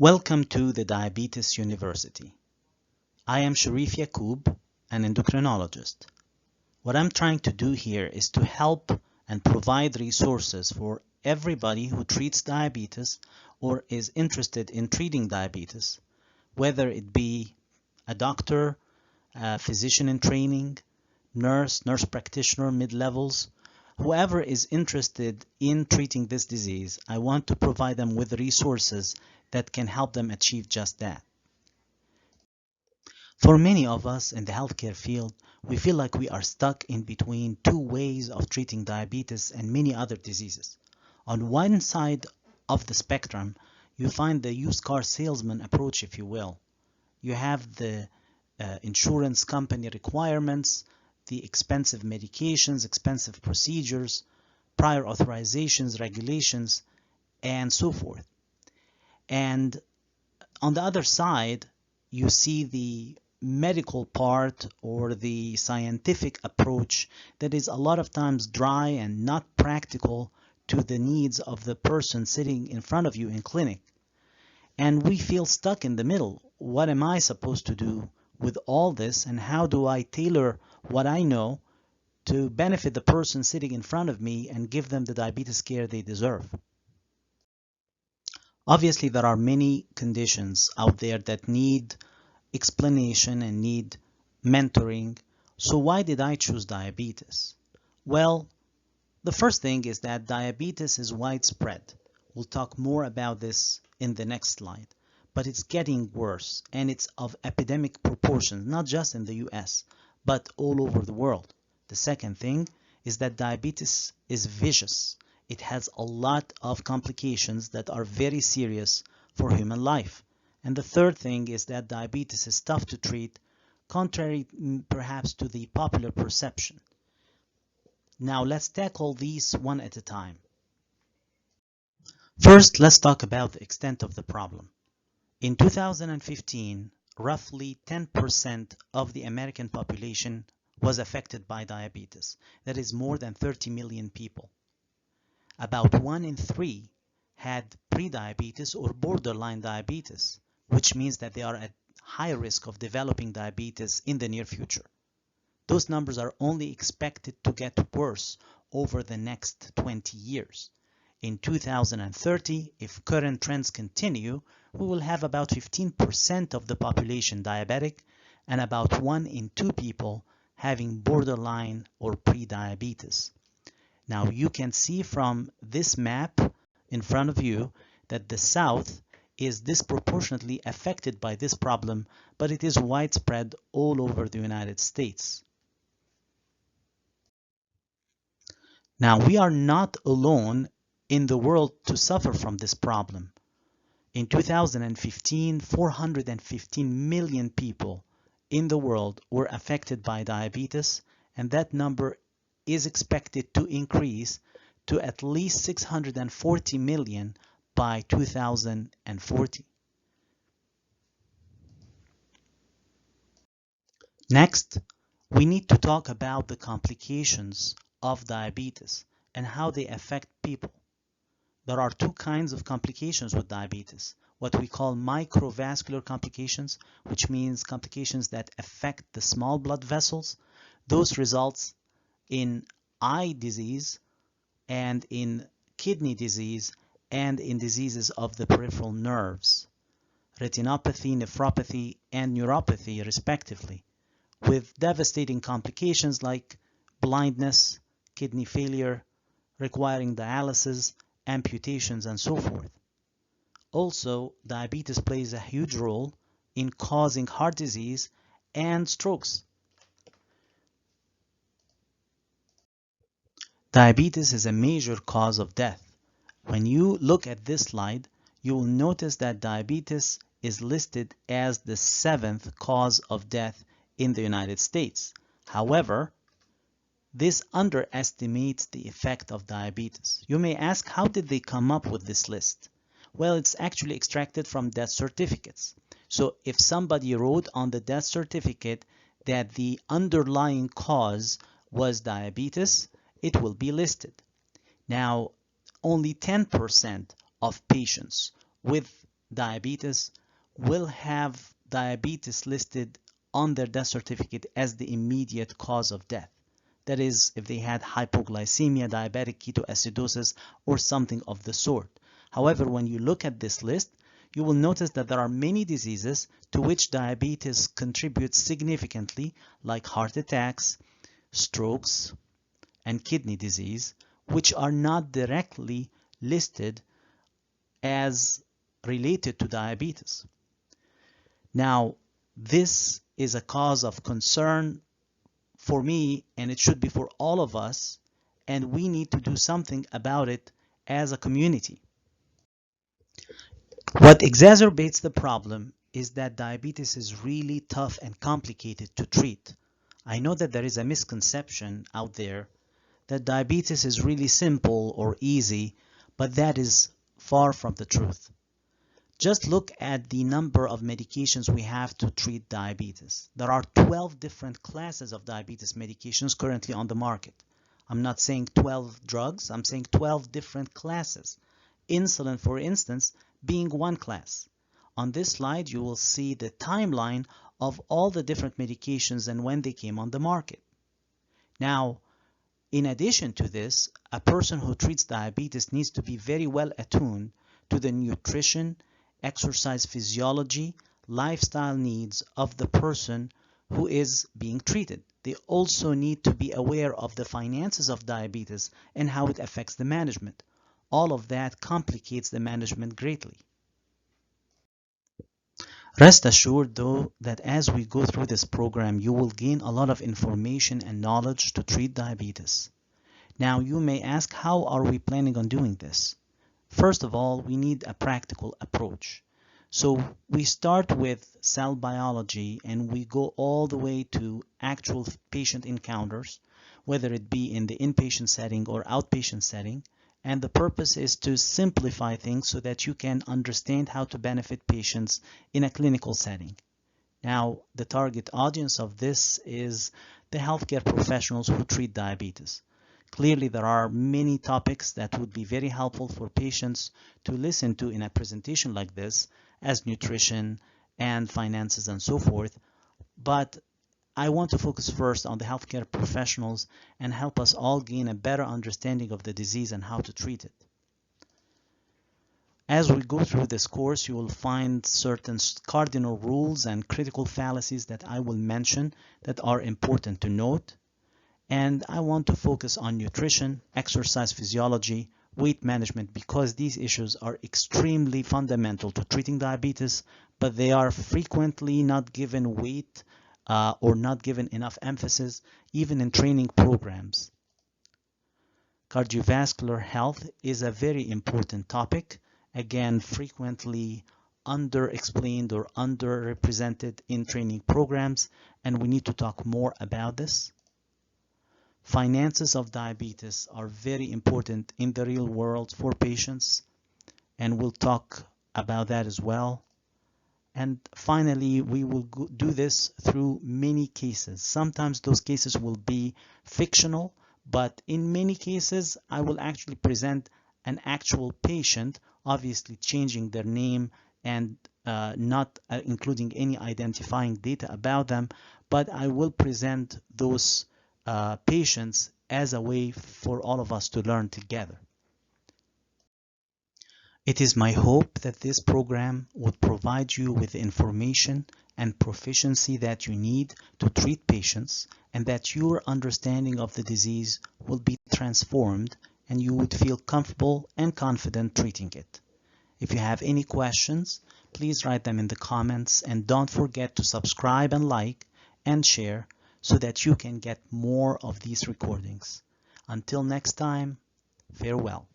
Welcome to the Diabetes University. I am Sharif Yacoub, an endocrinologist. What I'm trying to do here is to help and provide resources for everybody who treats diabetes or is interested in treating diabetes, whether it be a doctor, a physician in training, nurse practitioner, mid-levels, whoever is interested in treating this disease. I want to provide them with resources that can help them achieve just that. For many of us in the healthcare field, we feel like we are stuck in between two ways of treating diabetes and many other diseases. On one side of the spectrum, you find the used car salesman approach, if you will. You have the insurance company requirements, the expensive medications, expensive procedures, prior authorizations, regulations, and so forth. And on the other side, you see the medical part or the scientific approach that is a lot of times dry and not practical to the needs of the person sitting in front of you in clinic. And we feel stuck in the middle. What am I supposed to do with all this, and how do I tailor what I know to benefit the person sitting in front of me and give them the diabetes care they deserve? Obviously, there are many conditions out there that need explanation and need mentoring. So why did I choose diabetes? Well, the first thing is that diabetes is widespread. We'll talk more about this in the next slide. But it's getting worse, and it's of epidemic proportions, not just in the US, but all over the world. The second thing is that diabetes is vicious. It has a lot of complications that are very serious for human life. And the third thing is that diabetes is tough to treat, contrary perhaps to the popular perception. Now let's tackle these one at a time. First, let's talk about the extent of the problem. In 2015, roughly 10% of the American population was affected by diabetes. That is more than 30 million people. About 1 in 3 had prediabetes or borderline diabetes, which means that they are at high risk of developing diabetes in the near future. Those numbers are only expected to get worse over the next 20 years. In 2030, if current trends continue, we will have about 15% of the population diabetic and about 1 in 2 people having borderline or prediabetes. Now you can see from this map in front of you that the South is disproportionately affected by this problem, but it is widespread all over the United States. Now we are not alone in the world to suffer from this problem. In 2015, 415 million people in the world were affected by diabetes, and that number is expected to increase to at least 640 million by 2040. Next, we need to talk about the complications of diabetes and how they affect people. There are 2 kinds of complications with diabetes. What we call microvascular complications, which means complications that affect the small blood vessels. Those results in eye disease and in kidney disease and in diseases of the peripheral nerves, retinopathy, nephropathy, and neuropathy respectively, with devastating complications like blindness, kidney failure, requiring dialysis, amputations, and so forth. Also, diabetes plays a huge role in causing heart disease and strokes. Diabetes is a major cause of death. When you look at this slide, you will notice that diabetes is listed as the 7th cause of death in the United States. However, this underestimates the effect of diabetes. You may ask, how did they come up with this list? Well, it's actually extracted from death certificates. So if somebody wrote on the death certificate that the underlying cause was diabetes, it will be listed. Now, only 10% of patients with diabetes will have diabetes listed on their death certificate as the immediate cause of death. That is, if they had hypoglycemia, diabetic ketoacidosis, or something of the sort. However, when you look at this list, you will notice that there are many diseases to which diabetes contributes significantly, like heart attacks, strokes, and kidney disease, which are not directly listed as related to diabetes. Now, this is a cause of concern for me, and it should be for all of us, and we need to do something about it as a community. What exacerbates the problem is that diabetes is really tough and complicated to treat. I know that there is a misconception out there that diabetes is really simple or easy, but that is far from the truth. Just look at the number of medications we have to treat diabetes. There are 12 different classes of diabetes medications currently on the market. I'm not saying 12 drugs, I'm saying 12 different classes. Insulin, for instance, being one class. On this slide, you will see the timeline of all the different medications and when they came on the market. Now, in addition to this, a person who treats diabetes needs to be very well attuned to the nutrition, exercise physiology, lifestyle needs of the person who is being treated. They also need to be aware of the finances of diabetes and how it affects the management. All of that complicates the management greatly. Rest assured, though, that as we go through this program, you will gain a lot of information and knowledge to treat diabetes. Now, you may ask, how are we planning on doing this? First of all, we need a practical approach. So we start with cell biology and we go all the way to actual patient encounters, whether it be in the inpatient setting or outpatient setting. And the purpose is to simplify things so that you can understand how to benefit patients in a clinical setting. Now, the target audience of this is the healthcare professionals who treat diabetes. Clearly, there are many topics that would be very helpful for patients to listen to in a presentation like this, as nutrition and finances and so forth. But I want to focus first on the healthcare professionals and help us all gain a better understanding of the disease and how to treat it. As we go through this course, you will find certain cardinal rules and critical fallacies that I will mention that are important to note. And I want to focus on nutrition, exercise physiology, weight management, because these issues are extremely fundamental to treating diabetes, but they are frequently not given weight or not given enough emphasis, even in training programs. Cardiovascular health is a very important topic, again, frequently underexplained or underrepresented in training programs, and we need to talk more about this. Finances of diabetes are very important in the real world for patients, and we'll talk about that as well. And finally, we will do this through many cases. Sometimes those cases will be fictional, but in many cases, I will actually present an actual patient, obviously changing their name and not including any identifying data about them, but I will present those patients as a way for all of us to learn together. It is my hope that this program would provide you with the information and proficiency that you need to treat patients, and that your understanding of the disease will be transformed and you would feel comfortable and confident treating it. If you have any questions, please write them in the comments, and don't forget to subscribe and like and share so that you can get more of these recordings. Until next time, farewell.